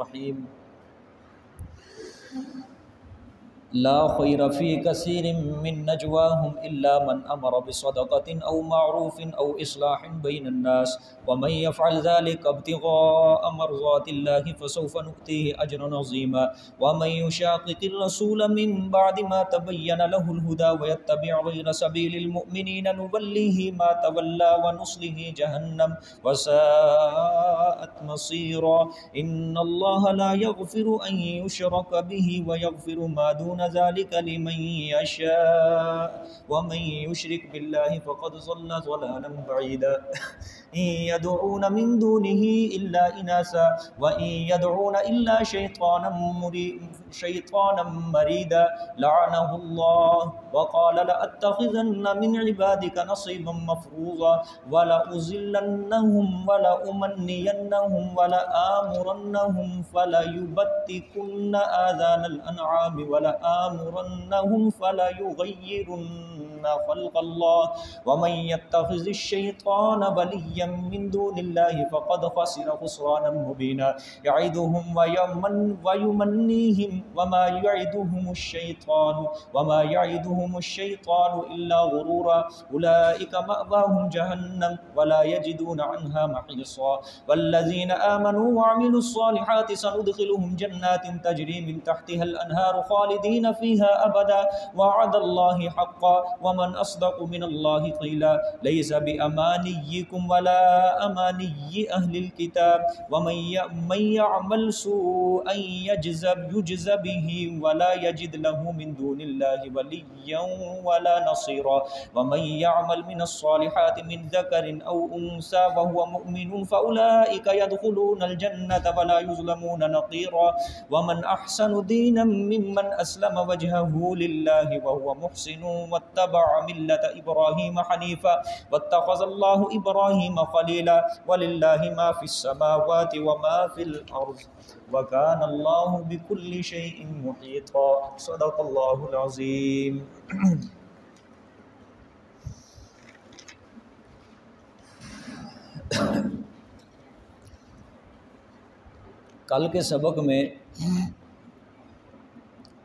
الرحیم لا خیر فی کثیر من نجواہم الا من امر بصدقۃ او معروف او اصلاح بین الناس ومن یفعل ذلک ابتغاء مرضات اللہ فسوف نؤتیہ اجرا عظیما ومن یشاقق الرسول من بعد ما تبین له الہدی ویتبع غیر سبیل المؤمنین نولیہ ما تولی ونصلہ جہنم وساءت مصیرا ان اللہ لا یغفر ان یشرک بہ ویغفر ما دون ذلك لمن يشاء ومن يشرك بالله فقد ضل ضلالا بعيدا إن يدعون من دونه إلا إناثا وإن يدعون إلا شيطانا مريدا لعنه الله وقال لأتخذن من عبادك نصيبا مفروضا ولأذلنهم ولأمنينهم ولآمرنهم فليبتكن آذان الأنعام ولآمرنهم فليغيرن خلق الله ومن يتخذ الشيطان وليا من دون الله فقد خسر خسرانا مبينا يعدهم ويمنيهم وما يعدهم الشيطان إلا غرورا أولئك مأواهم جهنم ولا يجدون عنها محيصا والذين آمنوا وعملوا الصالحات سندخلهم جنات تجري من تحتها الأنهار خالدين فيها أبدا وعد الله حقا ومن أصدق من الله قيلا ليس بأمانيكم ولا أماني أهل الكتاب ومن يعمل سوءا يجز به ولا يجد له من دون الله وليا ولا نصيرا ومن يعمل من الصالحات من ذكر أو أنثى وهو مؤمن فأولئك يدخلون الجنة ولا يظلمون نقيرا ومن أحسن دينا ممن أسلم وجهه لله وهو محسن واتبع ملة إبراهيم حنيفا واتخذ الله إبراهيم خليلا ولله ما في السماوات وما في الأرض وكان الله بكل شيء محيطا صدق الله العظيم کل کے سبق میں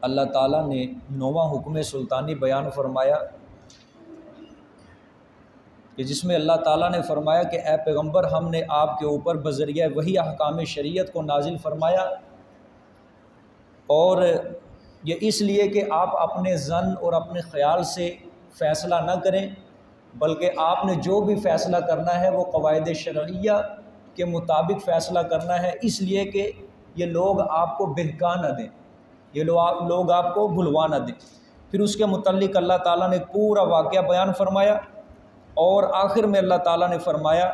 اللہ تعالیٰ نے 9واں حکم سلطانی بیان فرمایا کہ جس میں اللہ تعالیٰ نے فرمایا کہ اے پیغمبر ہم نے آپ کے اوپر بذریعہ وحی احکام شریعت کو نازل فرمایا اور یہ اس لیے کہ آپ اپنے ظن اور اپنے خیال سے فیصلہ نہ کریں بلکہ آپ نے جو بھی فیصلہ کرنا ہے وہ قواعد شرعیہ کے مطابق فیصلہ کرنا ہے، اس لیے کہ یہ لوگ آپ کو بہکا نہ دیں، یہ لوگ آپ کو بھلوا نہ دیں۔ پھر اس کے متعلق اللہ تعالیٰ نے پورا واقعہ بیان فرمایا اور آخر میں اللہ تعالیٰ نے فرمایا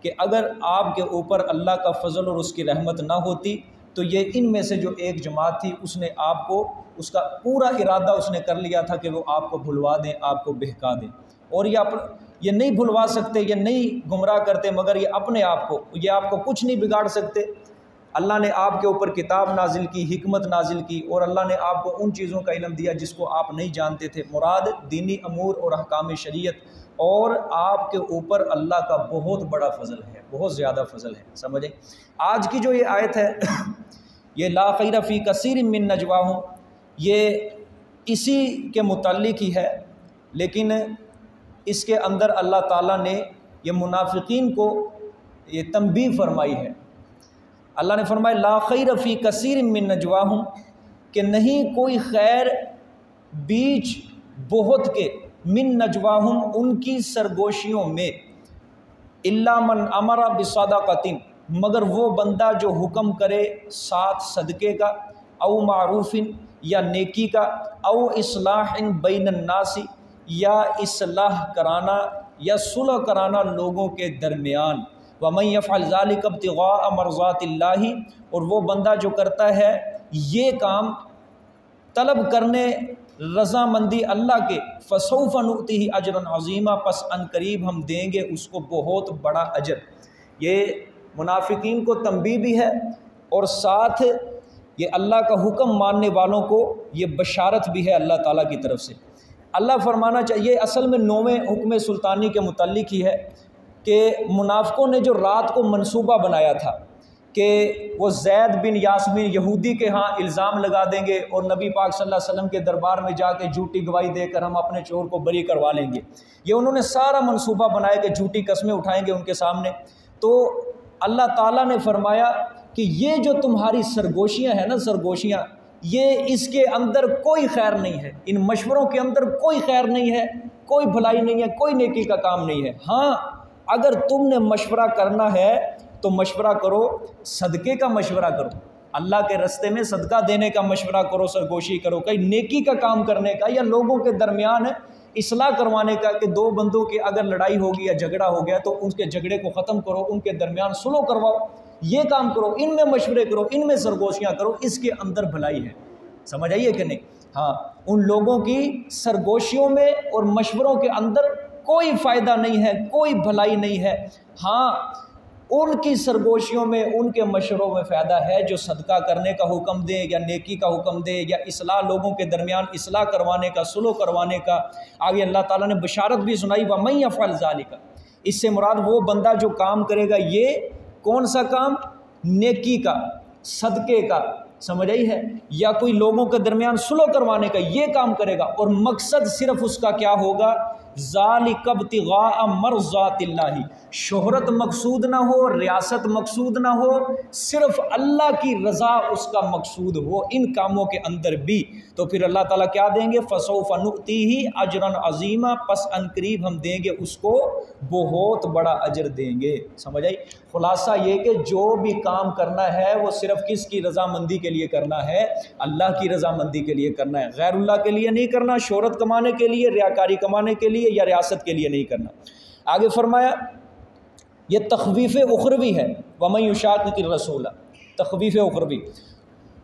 کہ اگر آپ کے اوپر اللہ کا فضل اور اس کی رحمت نہ ہوتی تو یہ ان میں سے جو ایک جماعت تھی اس نے آپ کو، اس کا پورا ارادہ اس نے کر لیا تھا کہ وہ آپ کو بھلوا دیں، آپ کو بہکا دیں، اور یہ نہیں بھلوا سکتے، یہ نہیں گمراہ کرتے، مگر یہ اپنے آپ کو، یہ آپ کو کچھ نہیں بگاڑ سکتے۔ اللہ نے آپ کے اوپر کتاب نازل کی، حکمت نازل کی، اور اللہ نے آپ کو ان چیزوں کا علم دیا جس کو آپ نہیں جانتے تھے، مراد دینی امور اور احکام شریعت، اور آپ کے اوپر اللہ کا بہت بڑا فضل ہے، بہت زیادہ فضل ہے، سمجھیں۔ آج کی جو یہ آیت ہے یہ لا خیر فی کثیر من نجواہم، یہ اسی کے متعلق ہی ہے، لیکن اس کے اندر اللہ تعالیٰ نے یہ منافقین کو یہ تنبیہ فرمائی ہے۔ اللہ نے فرمایا لا خیر فی کثیر من نجواہم، کہ نہیں کوئی خیر بیچ بہت کے، من نجواہم ان کی سرگوشیوں میں، الا من امر بصدقۃ، مگر وہ بندہ جو حکم کرے ساتھ صدقے کا، او معروف یا نیکی کا، او اصلاح بین الناس یا اصلاح کرانا یا صلح کرانا لوگوں کے درمیان، وَمَن يَفْعَلْ ذَلِكَ ابْتِغَاءَ مَرْضَاتِ اللَّهِ، اور وہ بندہ جو کرتا ہے یہ کام طلب کرنے رضامندی اللہ کے، فَسَوْفَ نُؤْتِهِ أَجْرًا عَظِيمًا، پس ان قریب ہم دیں گے اس کو بہت بڑا اجر۔ یہ منافقین کو تنبیہ بھی ہے اور ساتھ یہ اللہ کا حکم ماننے والوں کو یہ بشارت بھی ہے اللہ تعالیٰ کی طرف سے۔ اللہ فرمانا چاہیے، اصل میں 9ویں حکم سلطانی کے متعلق ہی ہے کہ منافقوں نے جو رات کو منصوبہ بنایا تھا کہ وہ زید بن یاسمین یہودی کے ہاں الزام لگا دیں گے اور نبی پاک صلی اللہ علیہ وسلم کے دربار میں جا کے جھوٹی گواہی دے کر ہم اپنے چور کو بری کروا لیں گے۔ یہ انہوں نے سارا منصوبہ بنایا کہ جھوٹی قسمیں اٹھائیں گے ان کے سامنے۔ تو اللہ تعالیٰ نے فرمایا کہ یہ جو تمہاری سرگوشیاں ہیں نا، سرگوشیاں، یہ اس کے اندر کوئی خیر نہیں ہے، ان مشوروں کے اندر کوئی خیر نہیں ہے، کوئی بھلائی نہیں ہے، کوئی نیکی کا کام نہیں ہے۔ ہاں اگر تم نے مشورہ کرنا ہے تو مشورہ کرو، صدقے کا مشورہ کرو، اللہ کے راستے میں صدقہ دینے کا مشورہ کرو، سرگوشی کرو، کئی نیکی کا کام کرنے کا، یا لوگوں کے درمیان اصلاح کروانے کا کہ دو بندوں کی اگر لڑائی ہوگی یا جھگڑا ہو گیا تو ان کے جھگڑے کو ختم کرو، ان کے درمیان صلح کرواؤ، یہ کام کرو، ان میں مشورے کرو، ان میں سرگوشیاں کرو، اس کے اندر بھلائی ہے۔ سمجھ آئیے کہ نہیں؟ ہاں ان لوگوں کی سرگوشیوں میں اور مشوروں کے اندر کوئی فائدہ نہیں ہے، کوئی بھلائی نہیں ہے۔ ہاں ان کی سرگوشیوں میں، ان کے مشوروں میں فائدہ ہے جو صدقہ کرنے کا حکم دے یا نیکی کا حکم دے یا اصلاح، لوگوں کے درمیان اصلاح کروانے کا، صلح کروانے کا۔ آگے اللہ تعالیٰ نے بشارت بھی سنائی، وَمَن يَفْعَلْ ذَلِكَ، اس سے مراد وہ بندہ جو کام کرے گا، یہ کون سا کام؟ نیکی کا، صدقے کا، سمجھ آئی ہے، یا کوئی لوگوں کے درمیان صلح کروانے کا، یہ کام کرے گا، اور مقصد صرف اس کا کیا ہوگا؟ ذَلِكَ ابْتِغَاءَ مَرْضَاتِ اللَّهِ، شہرت مقصود نہ ہو، ریاست مقصود نہ ہو، صرف اللہ کی رضا اس کا مقصود ہو ان کاموں کے اندر بھی، تو پھر اللہ تعالیٰ کیا دیں گے؟ فَسَوْفَ نُؤْتِيهِ أَجْرًا عَظِيمًا، پس ان قریب ہم دیں گے اس کو بہت بڑا اجر دیں گے۔ سمجھ آئی؟ خلاصہ یہ کہ جو بھی کام کرنا ہے وہ صرف کس کی رضامندی کے لیے کرنا ہے؟ اللہ کی رضامندی کے لیے کرنا ہے، غیر اللہ کے لیے نہیں کرنا، شہرت کمانے کے لیے، ریاکاری کمانے کے لیے یا ریاست کے لیے نہیں کرنا۔ آگے فرمایا یہ تخویف اخروی ہے، وَمَن يُشَاقِقِ الرَّسُولَ، تخویف اخروی،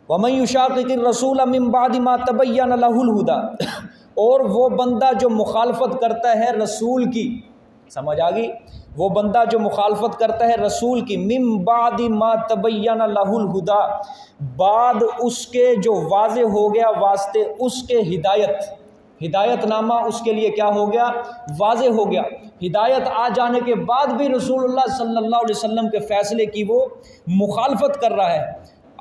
وَمَن يُشَاقِقِ الرَّسُولَ مِن بَعْدِ مَا تَبَيَّنَ لَهُ الْهُدَى، اور وہ بندہ جو مخالفت کرتا ہے رسول کی، سمجھ آ گئی؟ وہ بندہ جو مخالفت کرتا ہے رسول کی، مِن بَعْدِ مَا تَبَيَّنَ لَهُ الْهُدَى، بعد اس کے جو واضح ہو گیا واسطے اس کے ہدایت نامہ اس کے لیے کیا ہو گیا؟ واضح ہو گیا۔ ہدایت آ جانے کے بعد بھی رسول اللہ صلی اللہ علیہ وسلم کے فیصلے کی وہ مخالفت کر رہا ہے۔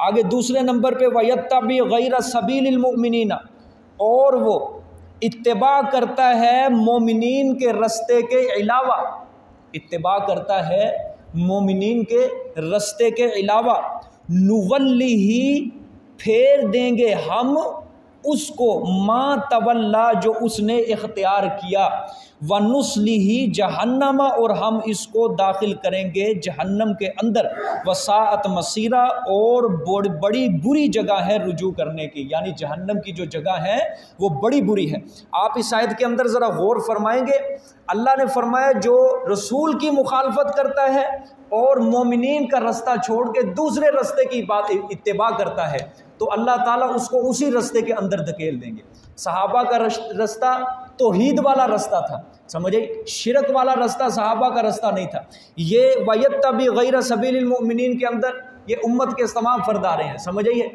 آگے دوسرے نمبر پہ وَيَتَّبِعْ غَيْرَ سَبِيلِ الْمُؤْمِنِينَ، اور وہ اتباع کرتا ہے مومنین کے رستے کے علاوہ، اتباع کرتا ہے مومنین کے رستے کے علاوہ، نُوَلِّهِ، پھیر دیں گے ہم اس کو، ما تولا، جو اس نے اختیار کیا، وَنُصْلِهِ جہنم، اور ہم اس کو داخل کریں گے جہنم کے اندر، وَسَاءَتْ مَصِيرًا، اور بڑی بری جگہ ہے رجوع کرنے کی، یعنی جہنم کی جو جگہ ہے وہ بڑی بری ہے۔ آپ اس آیت کے اندر ذرا غور فرمائیں گے، اللہ نے فرمایا جو رسول کی مخالفت کرتا ہے اور مومنین کا رستہ چھوڑ کے دوسرے رستے کی بات اتباع کرتا ہے تو اللہ تعالیٰ اس کو اسی رستے کے اندر دھکیل دیں گے۔ صحابہ کا رستہ توحید والا رستہ تھا، سمجھے، شرک والا رستہ صحابہ کا رستہ نہیں تھا۔ یہ وَيَتَّبِعْ غَيْرَ سَبِيلِ الْمُؤْمِنِينَ کے اندر یہ امت کے تمام فرد آ رہے ہیں، سمجھئے،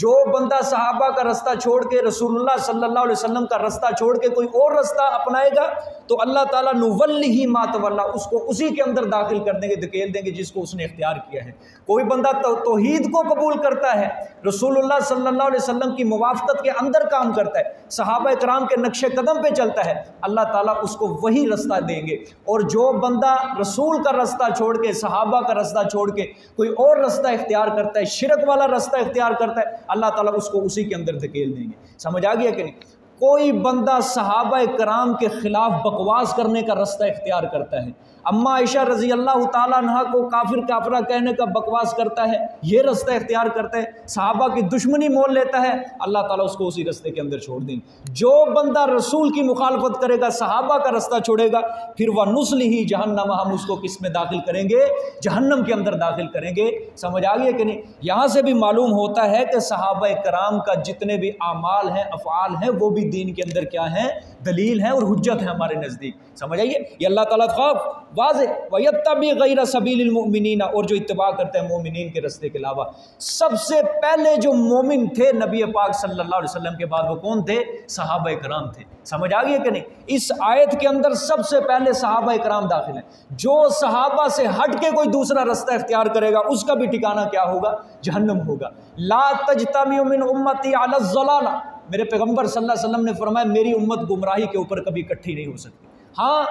جو بندہ صحابہ کا رستہ چھوڑ کے، رسول اللہ صلی اللہ علیہ وسلم کا رستہ چھوڑ کے کوئی اور رستہ اپنائے گا تو اللہ تعالیٰ نُوَلِّهِ مَا تَوَلَّى، اس کو اسی کے اندر داخل کر دیں گے، دھکیل دیں گے جس کو اس نے اختیار کیا ہے۔ کوئی بندہ توحید کو قبول کرتا ہے، رسول اللہ صلی اللہ علیہ وسلم کی موافقت کے اندر کام کرتا ہے، صحابہ کرام کے نقش قدم پہ چلتا ہے، اللہ تعالیٰ اس کو وہی رستہ دیں گے۔ اور جو بندہ رسول کا رستہ چھوڑ کے، صحابہ کا رستہ چھوڑ کے کوئی اور رستہ اختیار کرتا ہے، شرک والا رستہ اختیار کرتا ہے، اللہ تعالیٰ اس کو اسی کے اندر دھکیل دیں گے۔ سمجھ آ گیا کہ نہیں؟ کوئی بندہ صحابہ کرام کے خلاف بکواس کرنے کا رستہ اختیار کرتا ہے، اما عائشہ رضی اللہ تعالیٰ عنہ کو کافر کافرہ کہنے کا بکواس کرتا ہے، یہ رستہ اختیار کرتا ہے، صحابہ کی دشمنی مول لیتا ہے، اللہ تعالیٰ اس کو اسی رستے کے اندر چھوڑ دیں گے۔ جو بندہ رسول کی مخالفت کرے گا، صحابہ کا رستہ چھوڑے گا، پھر وَنُصْلِهِ جہنم، ہم اس کو کس میں داخل کریں گے؟ جہنم کے اندر داخل کریں گے۔ سمجھ آ گئی کہ نہیں؟ یہاں سے بھی معلوم ہوتا ہے کہ صحابہ کرام کا جتنے بھی اعمال ہیں، افعال ہیں، وہ بھی دین کے اندر کیا ہیں؟ دلیل ہیں اور حجت ہیں ہمارے نزدیک. سمجھ آئیے؟ یہ اللہ تعالیٰ خواب واضح وَيَتَّبِعْ غَيْرَ سَبِيلِ الْمُؤْمِنِينَ، اور جو اتباع کرتے ہیں مومنین کے رستے کے علاوہ. سب سے پہلے جو مومن تھے نبی پاک صلی اللہ علیہ وسلم کے بعد وہ کون تھے؟ صحابہ کرام تھے. سمجھ آ گئی کہ نہیں؟ اس آیت کے اندر سب سے پہلے صحابہ کرام داخل ہیں. جو صحابہ سے ہٹ کے کوئی دوسرا رستہ اختیار کرے گا اس کا بھی ٹھکانہ کیا ہوگا؟ جہنم ہوگا. لا تجتمع من امتی علی الضلالہ، میرے پیغمبر صلی اللہ علیہ وسلم نے فرمایا میری امت گمراہی کے اوپر کبھی اکٹھی نہیں ہو سکتی. ہاں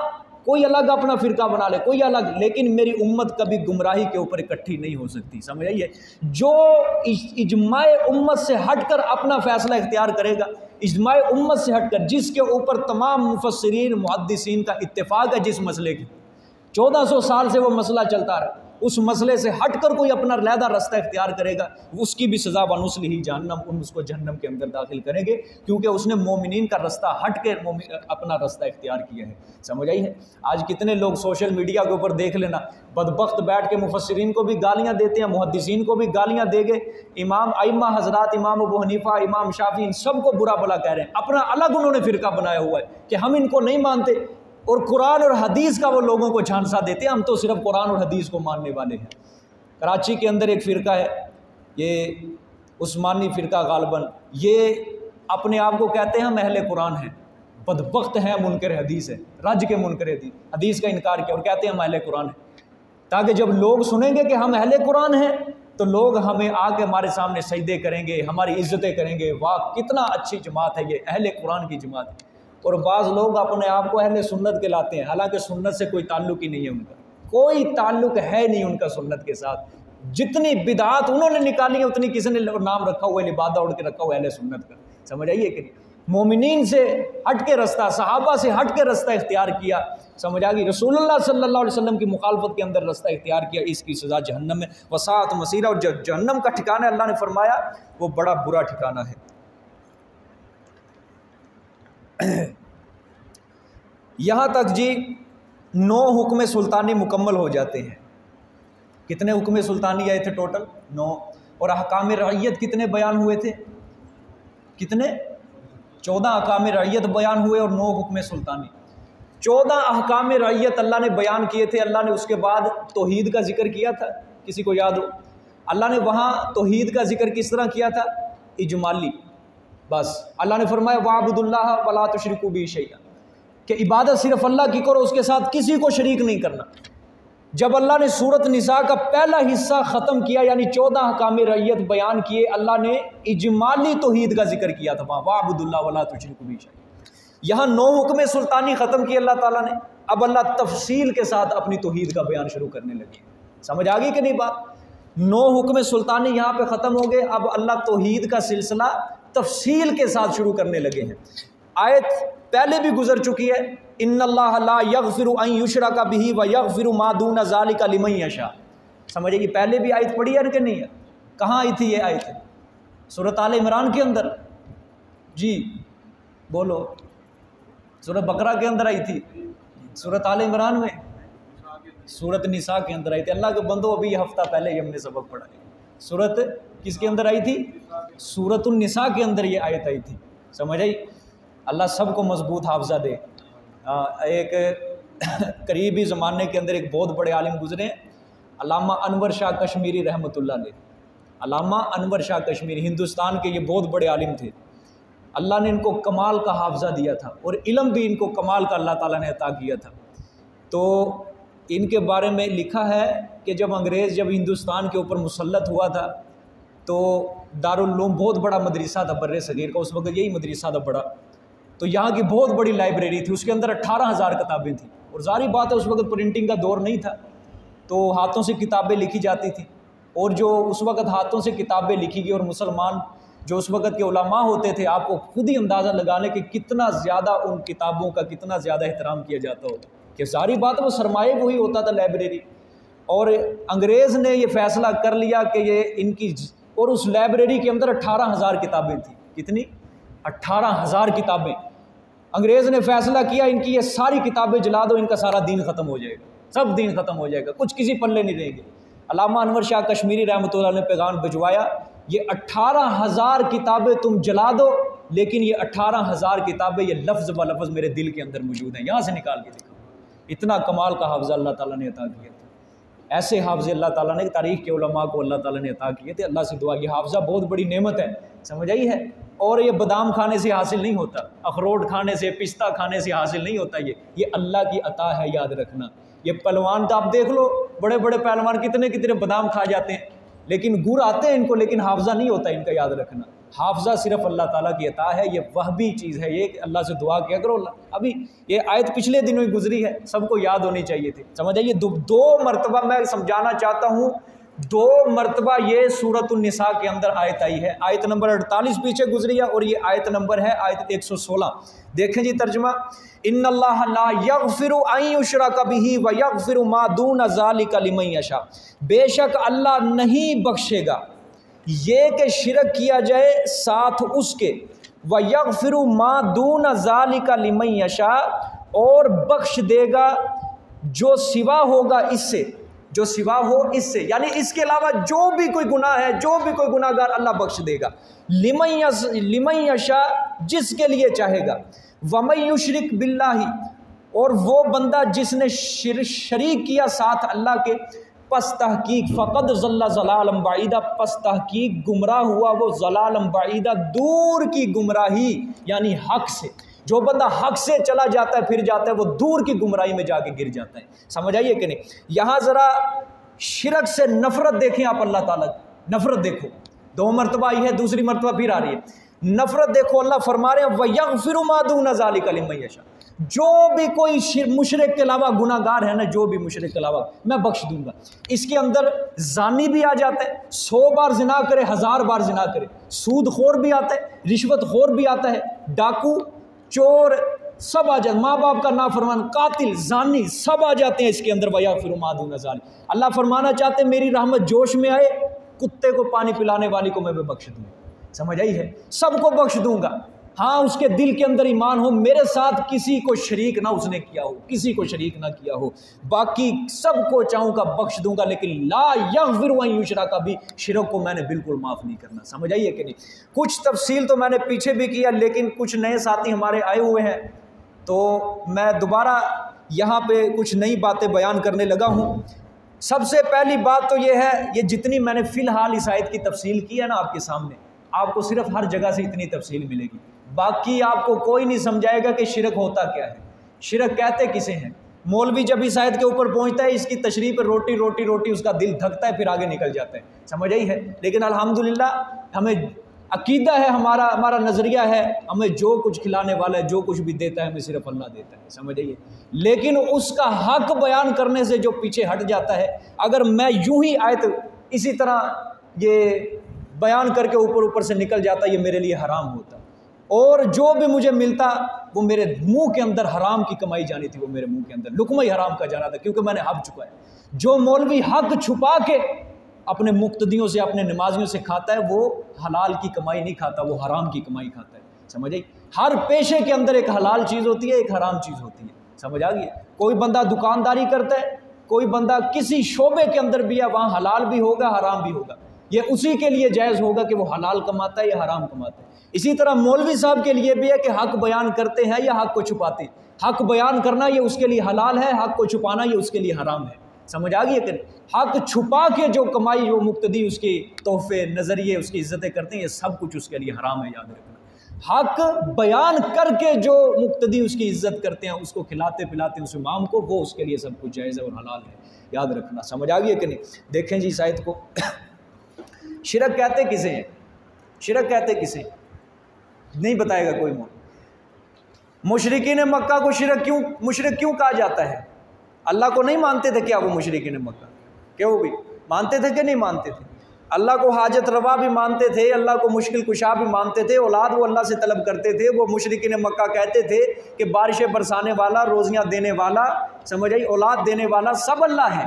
کوئی الگ اپنا فرقہ بنا لے، کوئی الگ، لیکن میری امت کبھی گمراہی کے اوپر اکٹھی نہیں ہو سکتی. سمجھ آئیے؟ جو اجماع امت سے ہٹ کر اپنا فیصلہ اختیار کرے گا، اجماع امت سے ہٹ کر، جس کے اوپر تمام مفسرین محدثین کا اتفاق ہے، جس مسئلے کی 1400 سال سے وہ مسئلہ چلتا رہا، اس مسئلے سے ہٹ کر کوئی اپنا علیحدہ رستہ اختیار کرے گا، اس کی بھی سزا ونصلہ جہنم، اس کو جہنم کے اندر داخل کریں گے، کیونکہ اس نے مومنین کا رستہ ہٹ کے اپنا رستہ اختیار کیا ہے. سمجھ آئی ہے؟ آج کتنے لوگ سوشل میڈیا کے اوپر دیکھ لینا، بدبخت بیٹھ کے مفسرین کو بھی گالیاں دیتے ہیں، محدثین کو بھی گالیاں دے گے، امام ائمہ حضرات، امام ابو حنیفہ، امام شافعی، ان سب کو برا بھلا کہہ رہے ہیں. اپنا الگ انہوں نے فرقہ بنایا ہوا ہے کہ ہم ان کو نہیں مانتے، اور قرآن اور حدیث کا وہ لوگوں کو جھانسا دیتے ہیں، ہم تو صرف قرآن اور حدیث کو ماننے والے ہیں. کراچی کے اندر ایک فرقہ ہے، یہ عثمانی فرقہ غالباً، یہ اپنے آپ کو کہتے ہیں ہم اہل قرآن ہیں، بدبخت ہیں، منکر حدیث ہے، رج کے منکر حدیث کا انکار کیا اور کہتے ہیں ہم اہل قرآن ہیں، تاکہ جب لوگ سنیں گے کہ ہم اہل قرآن ہیں تو لوگ ہمیں آ کے ہمارے سامنے سجدے کریں گے، ہماری عزتیں کریں گے، واہ کتنا اچھی جماعت ہے یہ، اہل قرآن کی جماعت ہے. اور بعض لوگ اپنے آپ کو اہل سنت کے لاتے ہیں، حالانکہ سنت سے کوئی تعلق ہی نہیں ہے ان کا، کوئی تعلق ہے نہیں ان کا سنت کے ساتھ. جتنی بدعات انہوں نے نکالی ہے اتنی کسی نے نام رکھا ہوا ہے، لبادہ اڑ کے رکھا ہوا ہے اہل سنت کا. سمجھ آئیے کہ مومنین سے ہٹ کے رستہ، صحابہ سے ہٹ کے رستہ اختیار کیا. سمجھ آ گئی؟ رسول اللہ صلی اللہ علیہ وسلم کی مخالفت کے اندر رستہ اختیار کیا، اس کی سزا جہنم میں وسعت مسیرہ. اور جہنم کا ٹھکانہ اللہ نے فرمایا وہ بڑا برا ٹھکانہ ہے. یہاں تک جی 9 حکم سلطانی مکمل ہو جاتے ہیں. کتنے حکم سلطانی آئے تھے ٹوٹل؟ 9. اور احکام رعیت کتنے بیان ہوئے تھے؟ کتنے؟ 14 احکام رعیت بیان ہوئے اور 9 حکم سلطانی. 14 احکام رعیت اللہ نے بیان کیے تھے. اللہ نے اس کے بعد توحید کا ذکر کیا تھا، کسی کو یاد ہو؟ اللہ نے وہاں توحید کا ذکر کس طرح کیا تھا؟ اجمالی. بس اللہ نے فرمایا وَاعْبُدُوا اللَّهَ وَلَا تُشْرِكُوا بِهِ شَيْئًا، کہ عبادت صرف اللہ کی کرو، اس کے ساتھ کسی کو شریک نہیں کرنا. جب اللہ نے سورۃ نساء کا پہلا حصہ ختم کیا، یعنی 14 احکام رعیت بیان کیے، اللہ نے اجمالی توحید کا ذکر کیا تھا وہاں وَاعْبُدُوا اللَّهَ وَلَا تُشْرِكُوا بِهِ شَيْئًا. یہاں 9 حکم سلطانی ختم کیے اللہ تعالیٰ نے، اب اللہ تفصیل کے ساتھ اپنی توحید کا بیان شروع کرنے لگے. سمجھ آ گئی کہ نہیں بات؟ 9 حکم سلطانی یہاں پہ ختم ہو گئے، اب اللہ توحید کا سلسلہ تفصیل کے ساتھ شروع کرنے لگے ہیں. آیت پہلے بھی گزر چکی ہے، ان اللہ لا یغفر ان یشرک بہ ویغفر ما دون ذلک لمن یشاء. سمجھے یہ پہلے بھی آیت پڑھی ہے کہ نہیں ہے؟ کہاں آئی تھی یہ آیت؟ سورۃ آل عمران کے اندر. جی بولو. سورۃ بقرہ کے اندر آئی تھی، سورۃ آل عمران میں، سورۃ نساء کے اندر آئی تھی. اللہ کے بندو ابھی یہ ہفتہ پہلے ہم نے سبق پڑھا ہے. سورۃ کس کے اندر آئی تھی؟ سورۃ النساء کے اندر یہ آیت آئی تھی. سمجھ آئی؟ اللہ سب کو مضبوط حافظہ دے. ایک قریبی زمانے کے اندر ایک بہت بڑے عالم گزرے، علامہ انور شاہ کشمیری رحمۃ اللہ علیہ. علامہ انور شاہ کشمیری ہندوستان کے یہ بہت بڑے عالم تھے. اللہ نے ان کو کمال کا حافظہ دیا تھا اور علم بھی ان کو کمال کا اللہ تعالیٰ نے عطا کیا تھا. تو ان کے بارے میں لکھا ہے کہ جب انگریز ہندوستان کے اوپر مسلط ہوا تھا تو دارالعلوم بہت بڑا مدرسہ تھا بر صغیر کا، اس وقت یہی مدرسہ تھا بڑا. تو یہاں کی بہت بڑی لائبریری تھی، اس کے اندر 18,000 کتابیں تھیں. اور ظاہری بات ہے اس وقت پرنٹنگ کا دور نہیں تھا، تو ہاتھوں سے کتابیں لکھی جاتی تھیں. اور جو اس وقت ہاتھوں سے کتابیں لکھی گئی، اور مسلمان جو اس وقت کے علماء ہوتے تھے، آپ کو خود ہی اندازہ لگانے کہ کتنا زیادہ ان کتابوں کا کتنا زیادہ احترام کیا جاتا ہوتا، کہ ظاہری بات ہے وہ سرمایہ وہی ہوتا تھا لائبریری. اور انگریز نے یہ فیصلہ کر لیا کہ یہ ان کی، اور اس لائبریری کے اندر 18,000 کتابیں تھیں. کتنی؟ 18,000 کتابیں. انگریز نے فیصلہ کیا ان کی یہ ساری کتابیں جلا دو، ان کا سارا دین ختم ہو جائے گا، سب دین ختم ہو جائے گا، کچھ کسی پلے نہیں رہیں گے. علامہ انور شاہ کشمیری رحمۃ اللہ نے پیغام بھجوایا، یہ 18,000 کتابیں تم جلا دو، لیکن یہ 18,000 کتابیں یہ لفظ ب لفظ میرے دل کے اندر موجود ہیں، یہاں سے نکال کے دکھاؤ۔ اتنا کمال کا حافظہ اللہ تعالیٰ نے عطا کیا تھا۔ ایسے حافظے اللہ تعالیٰ نے تاریخ کے علماء کو اللہ تعالیٰ نے عطا کیے تھے۔ اللہ سے دعا، یہ حافظہ بہت بڑی نعمت ہے، سمجھ آئی ہے؟ اور یہ بادام کھانے سے حاصل نہیں ہوتا، اخروٹ کھانے سے، پستہ کھانے سے حاصل نہیں ہوتا، یہ اللہ کی عطا ہے، یاد رکھنا۔ یہ پہلوان تو آپ دیکھ لو، بڑے بڑے پہلوان کتنے کتنے بادام کھا جاتے ہیں، لیکن گر آتے ہیں ان کو، لیکن حافظہ نہیں ہوتا ان کا، یاد رکھنا۔ حافظہ صرف اللہ تعالیٰ کی عطا ہے، یہ وہبی چیز ہے، یہ کہ اللہ سے دعا کیا کرو۔ ابھی یہ آیت پچھلے دنوں ہی گزری ہے، سب کو یاد ہونی چاہیے تھی، سمجھ آئیے۔ دو مرتبہ میں سمجھانا چاہتا ہوں، 2 مرتبہ یہ سورۃ النساء کے اندر آیت آئی ہے۔ آیت نمبر 48 پیچھے گزری ہے، اور یہ آیت نمبر ہے آیت 116۔ دیکھیں جی ترجمہ، ان اللہ لا یغفر ان یشرک بہ ویغفر ما دون ذلک لمن یشاء، بے شک اللہ نہیں بخشے گا یہ کہ شرک کیا جائے ساتھ اس کے، ویغفر ما دون ذلک لمن یشاء، اور بخش دے گا جو سوا ہوگا اس سے، جو سوا ہو اس سے، یعنی اس کے علاوہ جو بھی کوئی گناہ ہے، جو بھی کوئی گناہ گار، اللہ بخش دے گا۔ لمن یشاء، جس کے لیے چاہے گا۔ ومن یشرک باللہ، اور وہ بندہ جس نے شریک کیا ساتھ اللہ کے، پس تحقیق فقد ضل ضلالا بعیدا، پس تحقیق گمراہ ہوا وہ ضلالا بعیدا، دور کی گمراہی، یعنی حق سے۔ جو بندہ حق سے چلا جاتا ہے، پھر جاتا ہے، وہ دور کی گمراہی میں جا کے گر جاتا ہے، سمجھ آئیے کہ نہیں؟ یہاں ذرا شرک سے نفرت دیکھیں آپ، اللہ تعالیٰ کی نفرت دیکھو، 2 مرتبہ آئی ہے، دوسری مرتبہ پھر آ رہی ہے نفرت دیکھو۔ اللہ فرما رہے ہیں وَيَغْفِرُ مَا دُونَ ذَلِكَ لِمَن يَشَاء، جو بھی کوئی مشرک کے علاوہ گناہ گار ہے نا، جو بھی مشرک کے علاوہ میں بخش دوں گا۔ اس کے اندر زانی بھی آ جاتا ہے، 100 بار زنا کرے، 1000 بار زنا کرے، سود خور بھی آتا ہے، رشوت خور بھی آتا ہے، ڈاکو، چور، سب آ جاتے، ماں باپ کا نافرمان، قاتل، زانی، سب آ جاتے ہیں اس کے اندر۔ وَيَغْفِرُ مَا دُونَ ذَلِكَ، اللہ فرمانا چاہتے ہیں میری رحمت جوش میں آئے، کتے کو پانی پلانے والی کو میں بخش دوں گا، سمجھ آئی ہے؟ سب کو بخش دوں گا، ہاں اس کے دل کے اندر ایمان ہو، میرے ساتھ کسی کو شریک نہ اس نے کیا ہو، کسی کو شریک نہ کیا ہو، باقی سب کو چاہوں گا بخش دوں گا، لیکن لا یغفر ان یشرک بھی، شرک کو میں نے بالکل معاف نہیں کرنا، سمجھ آئیے کہ نہیں؟ کچھ تفصیل تو میں نے پیچھے بھی کیا، لیکن کچھ نئے ساتھی ہمارے آئے ہوئے ہیں، تو میں دوبارہ یہاں پہ کچھ نئی باتیں بیان کرنے لگا ہوں۔ سب سے پہلی بات تو یہ ہے، یہ جتنی میں نے فی الحال اس آیت کی تفصیل کی ہے نا آپ کے سامنے، آپ کو صرف ہر جگہ سے اتنی تفصیل ملے گی، باقی آپ کو کوئی نہیں سمجھائے گا کہ شرک ہوتا کیا ہے، شرک کہتے کسے ہیں۔ مولوی جب اس آیت کے اوپر پہنچتا ہے، اس کی تشریح پہ روٹی روٹی روٹی اس کا دل دھکتا ہے، پھر آگے نکل جاتا ہے، سمجھ آئی ہے؟ لیکن الحمدللہ ہمیں عقیدہ ہے، ہمارا نظریہ ہے، ہمیں جو کچھ کھلانے والا ہے، جو کچھ بھی دیتا ہے، ہمیں صرف اللہ دیتا ہے، سمجھ آئیے؟ لیکن اس کا حق بیان کرنے سے جو پیچھے ہٹ جاتا ہے، اگر میں یوں ہی آیت اسی طرح یہ بیان کر کے اوپر سے نکل جاتا، یہ میرے لیے حرام ہوتا، اور جو بھی مجھے ملتا وہ میرے منہ کے اندر حرام کی کمائی جانی تھی، وہ میرے منہ کے اندر لقمہ ہی حرام کا جانا تھا، کیونکہ میں نے حق چھپایا۔ جو مولوی حق چھپا کے اپنے مقتدیوں سے، اپنے نمازیوں سے کھاتا ہے، وہ حلال کی کمائی نہیں کھاتا، وہ حرام کی کمائی کھاتا ہے، سمجھ آئی؟ ہر پیشے کے اندر ایک حلال چیز ہوتی ہے، ایک حرام چیز ہوتی ہے، سمجھ آ گئی؟ کوئی بندہ دکانداری کرتا ہے، کوئی بندہ کسی شعبے کے اندر بھی ہے، وہاں حلال بھی ہوگا، حرام بھی ہوگا، یہ اسی کے لیے جائز ہوگا کہ وہ حلال کماتا ہے یا حرام کماتا ہے۔ اسی طرح مولوی صاحب کے لیے بھی ہے کہ حق بیان کرتے ہیں یا حق کو چھپاتے ہیں۔ حق بیان کرنا یہ اس کے لیے حلال ہے، حق کو چھپانا یہ اس کے لیے حرام ہے، سمجھ آ گئی ہے؟ کہ حق چھپا کے جو کمائی، جو مقتدی اس کے تحفے، نظریے، اس کی عزتیں کرتے ہیں، یہ سب کچھ اس کے لیے حرام ہے، یاد رکھنا۔ حق بیان کر کے جو مقتدی اس کی عزت کرتے ہیں، اس کو کھلاتے پلاتے ہیں اس امام کو، وہ اس کے لیے سب کچھ جائز ہے اور حلال ہے، یاد رکھنا، سمجھ آ گئی ہے کہ نہیں؟ دیکھیں جی اس آیت کو، شرک کہتے کسے ہیں؟ شرک کہتے کسے ہیں؟ نہیں بتائے گا کوئی مشرکین مکہ کو مشرک کیوں کہا جاتا ہے؟ اللہ کو نہیں مانتے تھے کیا وہ مشرکین مکہ؟ کیوں بھی مانتے تھے کہ نہیں مانتے تھے؟ اللہ کو حاجت روا بھی مانتے تھے، اللہ کو مشکل کشا بھی مانتے تھے، اولاد وہ اللہ سے طلب کرتے تھے۔ وہ مشرکین مکہ کہتے تھے کہ بارشیں برسانے والا، روزیاں دینے والا، سمجھ آئی، اولاد دینے والا سب اللہ ہے،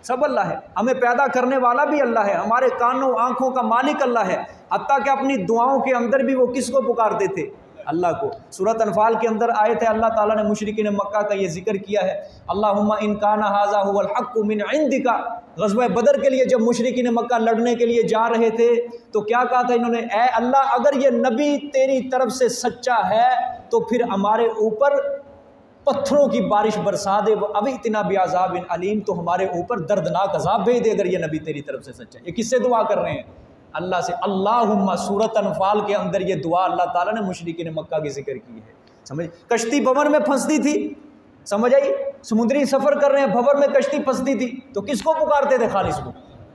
سب اللہ ہے، ہمیں پیدا کرنے والا بھی اللہ ہے، ہمارے کانوں آنکھوں کا مالک اللہ ہے۔ حتیٰ کہ اپنی دعاؤں کے اندر بھی وہ کس کو پکارتے تھے؟ اللہ کو۔ سورۃ انفال کے اندر آیت ہے، اللہ تعالیٰ نے مشرکین مکہ کا یہ ذکر کیا ہے، اللہم ان کان ھذا ھو الحق من عندک۔ غزوہ بدر کے لیے جب مشرکین مکہ لڑنے کے لیے جا رہے تھے تو کیا کہا تھا انہوں نے، اے اللہ اگر یہ نبی تیری طرف سے سچا ہے تو پھر ہمارے اوپر پتھروں کی بارش برسا دے، اب اتنا بعذاب علیم، تو ہمارے اوپر دردناک عذاب بھیج دے اگر یہ نبی تیری طرف سے سچا ہے۔ یہ کس سے دعا کر رہے ہیں؟ اللہ سے۔ اللہم، سورۃ انفال کے اندر یہ دعا اللہ تعالیٰ نے مشرکین مکہ کی ذکر کی ہے۔ سمجھ، کشتی بھنور میں پھنستی تھی، سمجھ آئی، سمندری سفر کر رہے ہیں، بھنور میں کشتی پھنستی تھی تو کس کو پکارتے تھے؟ خالص کو۔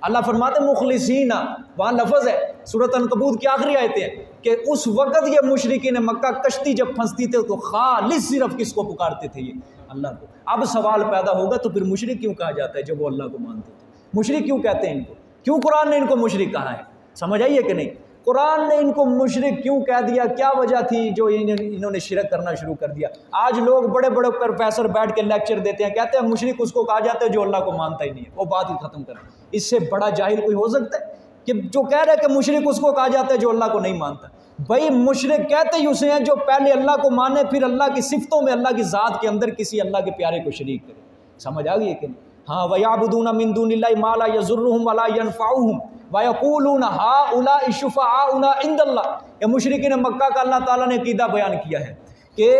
اللہ فرماتے مخلصین، وہاں لفظ ہے سورۃ عنکبوت کی آخری آیتیں ہیں کہ اس وقت یہ مشرکین مکہ کشتی جب پھنستی تھے تو خالص صرف کس کو پکارتے تھے؟ یہ اللہ کو۔ اب سوال پیدا ہوگا تو پھر مشرک کیوں کہا جاتا ہے جب وہ اللہ کو مانتے تھے؟ مشرک کیوں کہتے ہیں ان کو؟ کیوں قرآن نے ان کو مشرک کہا ہے؟ سمجھ آئیے کہ نہیں؟ قرآن نے ان کو مشرک کیوں کہہ دیا؟ کیا وجہ تھی جو انہوں نے شرک کرنا شروع کر دیا؟ آج لوگ بڑے بڑے پروفیسر بیٹھ کے لیکچر دیتے ہیں، کہتے ہیں مشرک اس کو کہا جاتا ہے جو اللہ کو مانتا ہی نہیں ہے، وہ بات ہی ختم کر۔ اس سے بڑا جاہل کوئی ہو سکتا ہے کہ جو کہہ رہے کہ مشرک اس کو کہا جاتا ہے جو اللہ کو نہیں مانتا؟ بھائی مشرک کہتے ہی اسے ہیں جو پہلے اللہ کو مانے پھر اللہ کی صفتوں میں، اللہ کی ذات کے اندر کسی اللہ کے پیارے کو شریک کرے۔ سمجھ آ گئی ہے کہ نہیں؟ ہاں، وَيَعْبُدُونَ مِن دُونِ اللَّهِ مَا لَا يَضُرُّهُمْ وَلَا يَنفَعُهُمْ وَيَقُولُونَ هَٰؤُلَاءِ شُفَعَاؤُنَا عِندَ اللَّهِ۔ یہ مشرکین مکہ کا اللہ تعالیٰ نے عقیدہ بیان کیا ہے کہ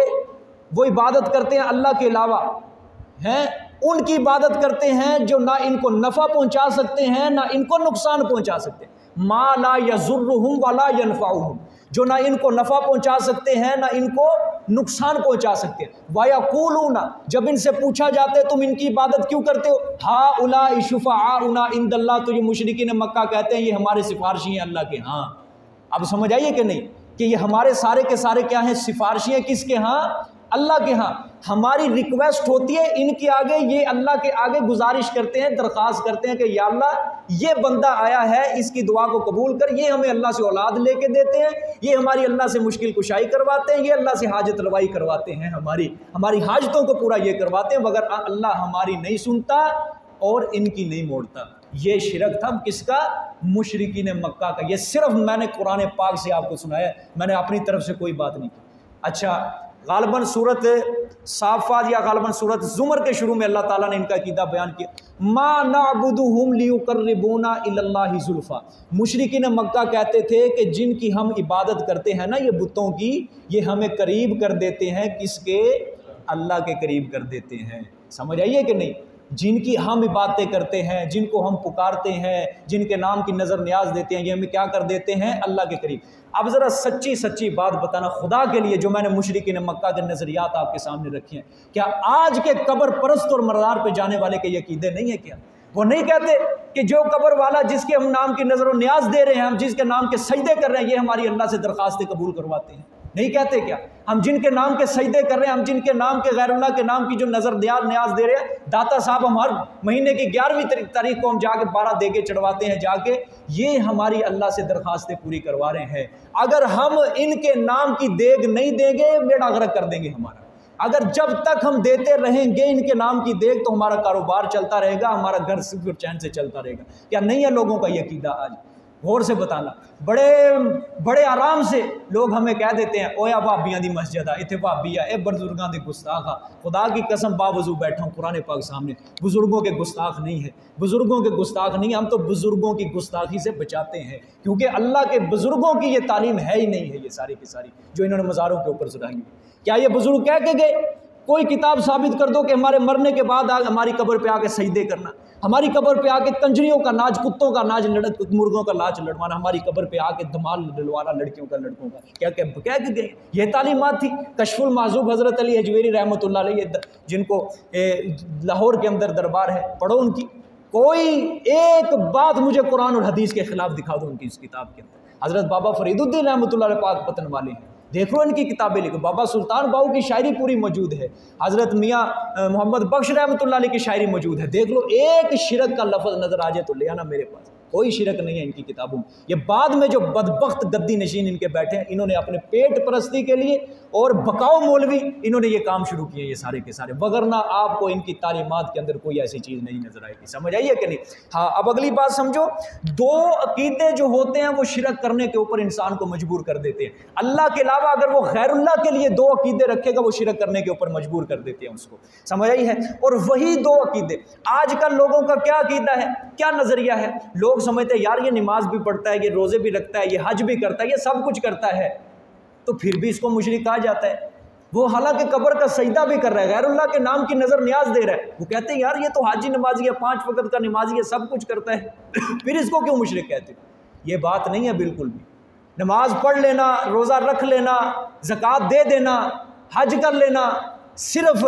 وہ عبادت کرتے ہیں اللہ کے علاوہ، ہیں ان کی عبادت کرتے ہیں جو نہ ان کو نفع پہنچا سکتے ہیں نہ ان کو نقصان پہنچا سکتے ہیں، مَا لَا يَضُرُّهُمْ وَلَا يَنفَعُهُمْ، جو نہ ان کو نفع پہنچا سکتے ہیں نہ ان کو نقصان پہنچا سکتے ہیں۔ وَيَقُولُونَ، جب ان سے پوچھا جاتا ہے تم ان کی عبادت کیوں کرتے ہو، هَٰؤُلَاءِ شُفَعَاؤُنَا عِندَ اللَّهِ، تو یہ مشرکین مکہ کہتے ہیں یہ ہمارے سفارشی ہیں اللہ کے ہاں۔ اب سمجھ آئیے کہ نہیں کہ یہ ہمارے سارے کے سارے کیا ہیں؟ سفارشی ہیں۔ کس کے ہاں؟ اللہ کے ہاں۔ ہماری ریکویسٹ ہوتی ہے ان کے آگے، یہ اللہ کے آگے گزارش کرتے ہیں، درخواست کرتے ہیں کہ یا اللہ یہ بندہ آیا ہے اس کی دعا کو قبول کر، یہ ہمیں اللہ سے اولاد لے کے دیتے ہیں، یہ ہماری اللہ سے مشکل کشائی کرواتے ہیں، یہ اللہ سے حاجت روائی کرواتے ہیں، ہماری حاجتوں کو پورا یہ کرواتے ہیں، مگر اللہ ہماری نہیں سنتا اور ان کی نہیں موڑتا۔ یہ شرک تھا کس کا؟ مشرکین مکہ کا۔ یہ صرف میں نے قرآن پاک سے آپ کو سنایا ہے، میں نے اپنی طرف سے کوئی بات نہیں کی۔ اچھا، غالباً صورت صافات یا غالباً صورت زمر کے شروع میں اللہ تعالیٰ نے ان کا عقیدہ بیان کیا، ما نعبدہم لیقربونا الی اللہ زلفیٰ۔ مشرکین مکہ کہتے تھے کہ جن کی ہم عبادت کرتے ہیں نا، یہ بتوں کی، یہ ہمیں قریب کر دیتے ہیں، کس کے؟ اللہ کے قریب کر دیتے ہیں۔ سمجھ آئیے کہ نہیں؟ جن کی ہم عبادتیں کرتے ہیں، جن کو ہم پکارتے ہیں، جن کے نام کی نظر نیاز دیتے ہیں، یہ ہمیں کیا کر دیتے ہیں؟ اللہ کے قریب۔ اب ذرا سچی بات بتانا خدا کے لیے، جو میں نے مشرکین مکہ کے نظریات آپ کے سامنے رکھے ہیں، کیا آج کے قبر پرست اور مزار پہ جانے والے کے یہ عقیدے نہیں ہے کیا؟ وہ نہیں کہتے کہ جو قبر والا جس کے ہم نام کی نظر و نیاز دے رہے ہیں، ہم جس کے نام کے سجدے کر رہے ہیں، یہ ہماری اللہ سے درخواستیں قبول کرواتے ہیں؟ نہیں کہتے کیا؟ ہم جن کے نام کے سجدے کر رہے ہیں، ہم جن کے نام کے غیر اللہ کے نام کی جو نظر نیاز دے رہے ہیں، داتا صاحب ہم ہر مہینے کی 11ویں تاریخ کو ہم جا کے 12 دیگے چڑھواتے ہیں جا کے، یہ ہماری اللہ سے درخواستیں پوری کروا رہے ہیں۔ اگر ہم ان کے نام کی دیگ نہیں دیں گے، بیڑا غرق کر دیں گے ہمارا۔ اگر جب تک ہم دیتے رہیں گے ان کے نام کی دیگ تو ہمارا کاروبار چلتا رہے گا، ہمارا گھر سکھ چین سے چلتا رہے گا۔ کیا نہیں ہے لوگوں کا یہ عقیدہ آج؟ غور سے بتانا۔ بڑے آرام سے لوگ ہمیں کہہ دیتے ہیں اویا بھابیاں دی مسجد ہے، اتنے بھابی ہے، اے بزرگاں دے گستاخ۔ خدا کی قسم باوضو بیٹھا ہوں قرآن پاک سامنے، بزرگوں کے گستاخ نہیں ہے، بزرگوں کے گستاخ نہیں، ہم تو بزرگوں کی گستاخی سے بچاتے ہیں، کیونکہ اللہ کے بزرگوں کی یہ تعلیم ہے ہی نہیں ہے، یہ ساری کی ساری جو انہوں نے مزاروں کے اوپر سنائی۔ کیا یہ بزرگ کہہ کے گئے کوئی کتاب ثابت کر دو کہ ہمارے مرنے کے بعد ہماری قبر پہ آ کے سجدے کرنا، ہماری قبر پہ آ کے کنجریوں کا ناچ، کتوں کا ناچ، مرغوں کا ناچ لڑوانا، ہماری قبر پہ آ کے دھمال ڈلوانا لڑکیوں کا لڑکوں کا، کیا کہہ کے گئے؟ یہ تعلیمات تھی۔ کشف المحذوب حضرت علی حجویری رحمۃ اللہ علیہ، جن کو لاہور کے اندر دربار ہے، پڑھو ان کی، کوئی ایک بات مجھے قرآن اور حدیث کے خلاف دکھا دو ان کی اس کتاب کے اندر۔ حضرت بابا فرید الدین رحمۃ اللہ علیہ پاک پتن والے ہیں، دیکھو ان کی کتابیں لکھو، بابا سلطان باؤ کی شاعری پوری موجود ہے، حضرت میاں محمد بخش رحمۃ اللہ علیہ کی شاعری موجود ہے، دیکھ لو، ایک شرک کا لفظ نظر آ جائے تو لے آنا میرے پاس۔ کوئی شرک نہیں ہے ان کی کتابوں میں۔ یہ بعد میں جو بدبخت گدی نشین ان کے بیٹھے ہیں، انہوں نے اپنے پیٹ پرستی کے لیے اور بکاؤ مولوی انہوں نے یہ کام شروع کیے، یہ سارے کے سارے، وگرنہ آپ کو ان کی تعلیمات کے اندر کوئی ایسی چیز نہیں نظر آئے گی۔ سمجھ آئیے کہ نہیں؟ ہاں، اب اگلی بات سمجھو، دو عقیدے جو ہوتے ہیں وہ شرک کرنے کے اوپر انسان کو مجبور کر دیتے ہیں۔ اللہ کے علاوہ اگر وہ غیر اللہ کے لیے دو عقیدے رکھے گا، وہ شرک کرنے کے اوپر مجبور کر دیتے ہیں اس کو۔ سمجھ آئی ہے؟ اور وہی دو عقیدے آج کل لوگوں کا کیا عقیدہ ہے، کیا نظریہ ہے؟ لوگ سمجھتے ہیں یار یہ نماز بھی پڑھتا ہے، یہ روزے بھی رکھتا ہے، یہ حج بھی کرتا ہے، یہ سب کچھ کرتا ہے، تو پھر بھی اس کو مشرک کہا جاتا ہے۔ وہ حالانکہ قبر کا سجدہ بھی کر رہا ہے، غیر اللہ کے نام کی نظر نیاز دے رہا ہے، وہ کہتے ہیں یار یہ تو حاجی نمازی ہے، 5 وقت کا نمازی ہے، سب کچھ کرتا ہے، پھر اس کو کیوں مشرک کہتے ہیں؟ یہ بات نہیں ہے بالکل بھی۔ نماز پڑھ لینا، روزہ رکھ لینا، زکوٰۃ دے دینا، حج کر لینا، صرف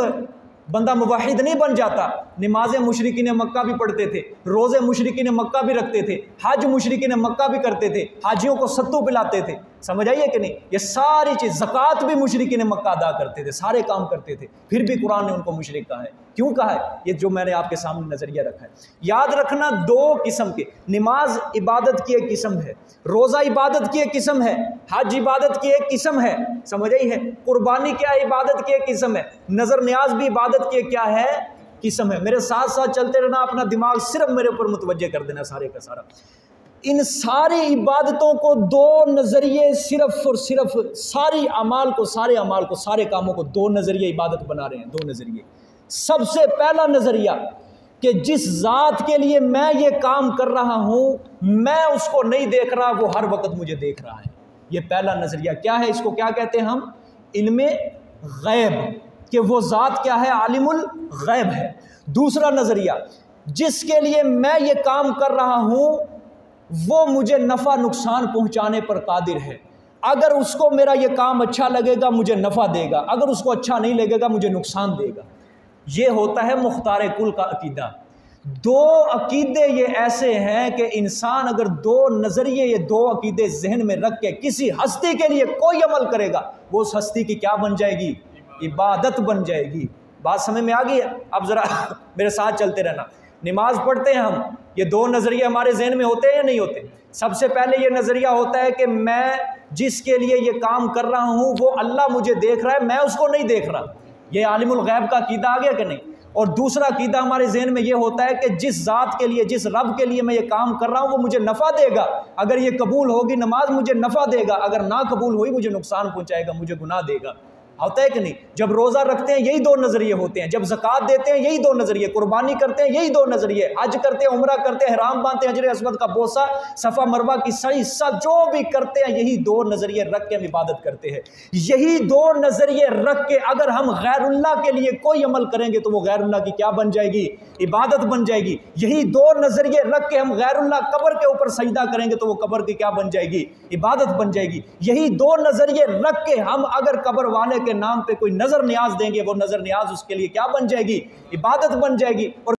بندہ موحد نہیں بن جاتا۔ نمازیں مشرکین مکہ بھی پڑھتے تھے، روزے مشرکین مکہ بھی رکھتے تھے، حج مشرکین مکہ بھی کرتے تھے، حاجیوں کو ستو پلاتے تھے، سمجھ آئیے کہ نہیں؟ یہ ساری چیز، زکوٰۃ بھی مشرکین مکہ ادا کرتے تھے، سارے کام کرتے تھے، پھر بھی قرآن نے ان کو مشرک کہا ہے۔ کیوں کہا ہے؟ یہ جو میں نے آپ کے سامنے نظریہ رکھا ہے۔ یاد رکھنا، دو قسم کے، نماز عبادت کی ایک قسم ہے، روزہ عبادت کی ایک قسم ہے، حج عبادت کی ایک قسم ہے، سمجھ آئی ہے؟ قربانی کیا ہے؟ عبادت کی ایک قسم ہے، نظر نیاز بھی عبادت کی کیا ہے؟ قسم ہے۔ میرے ساتھ ساتھ چلتے رہنا، اپنا دماغ صرف میرے اوپر متوجہ کر دینا سارے کا سارا۔ ان ساری عبادتوں کو دو نظریے، صرف اور صرف سارے اعمال کو، سارے کاموں کو دو نظریے عبادت بنا رہے ہیں، دو نظریے۔ سب سے پہلا نظریہ کہ جس ذات کے لیے میں یہ کام کر رہا ہوں، میں اس کو نہیں دیکھ رہا، وہ ہر وقت مجھے دیکھ رہا ہے۔ یہ پہلا نظریہ کیا ہے؟ اس کو کیا کہتے ہیں ہم؟ علم غیب، کہ وہ ذات کیا ہے؟ عالم الغیب ہے۔ دوسرا نظریہ، جس کے لیے میں یہ کام کر رہا ہوں وہ مجھے نفع نقصان پہنچانے پر قادر ہے، اگر اس کو میرا یہ کام اچھا لگے گا مجھے نفع دے گا، اگر اس کو اچھا نہیں لگے گا مجھے نقصان دے گا۔ یہ ہوتا ہے مختار کل کا عقیدہ۔ دو عقیدے یہ ایسے ہیں کہ انسان اگر دو نظریے، یہ دو عقیدے ذہن میں رکھ کے کسی ہستی کے لیے کوئی عمل کرے گا، وہ اس ہستی کی کیا بن جائے گی؟ عبادت بن جائے گی۔ بات سمجھ میں آ گئی ہے؟ اب ذرا میرے ساتھ چلتے رہنا۔ نماز پڑھتے ہیں ہم، یہ دو نظریے ہمارے ذہن میں ہوتے ہیں یا نہیں ہوتے؟ سب سے پہلے یہ نظریہ ہوتا ہے کہ میں جس کے لیے یہ کام کر رہا ہوں وہ اللہ مجھے دیکھ رہا ہے، میں اس کو نہیں دیکھ رہا۔ یہ عالم الغیب کا عقیدہ آ گیا کہ نہیں؟ اور دوسرا عقیدہ ہمارے ذہن میں یہ ہوتا ہے کہ جس ذات کے لیے، جس رب کے لیے میں یہ کام کر رہا ہوں وہ مجھے نفع دے گا، اگر یہ قبول ہوگی نماز مجھے نفع دے گا، اگر نہ قبول ہوئی مجھے نقصان پہنچائے گا، مجھے گناہ دے گا۔ ہوتا ہے کہ نہیں؟ جب روزہ رکھتے ہیں یہی دو نظریے ہوتے ہیں، جب زکوٰۃ دیتے ہیں یہی دو نظریے، قربانی کرتے ہیں یہی دو نظریے، حج کرتے ہیں، عمرہ کرتے ہیں، احرام باندھتے ہیں، حجر اسود کا بوسہ، صفا مروہ کی سعی، سب جو بھی کرتے ہیں یہی دو نظریے رکھ کے ہم عبادت کرتے ہیں۔ یہی دو نظریے رکھ کے اگر ہم غیر اللہ کے لیے کوئی عمل کریں گے تو وہ غیر اللہ کی کیا بن جائے گی؟ عبادت بن جائے گی۔ یہی دو نظریے رکھ کے ہم غیر اللہ قبر کے اوپر سجدہ کریں گے تو وہ قبر کی کیا بن جائے گی؟ عبادت بن جائے گی۔ یہی دو نظریے رکھ کے ہم اگر قبر والے کے نام پہ کوئی نظر نیاز دیں گے، وہ نظر نیاز اس کے لیے کیا بن جائے گی؟ عبادت بن جائے گی۔ اور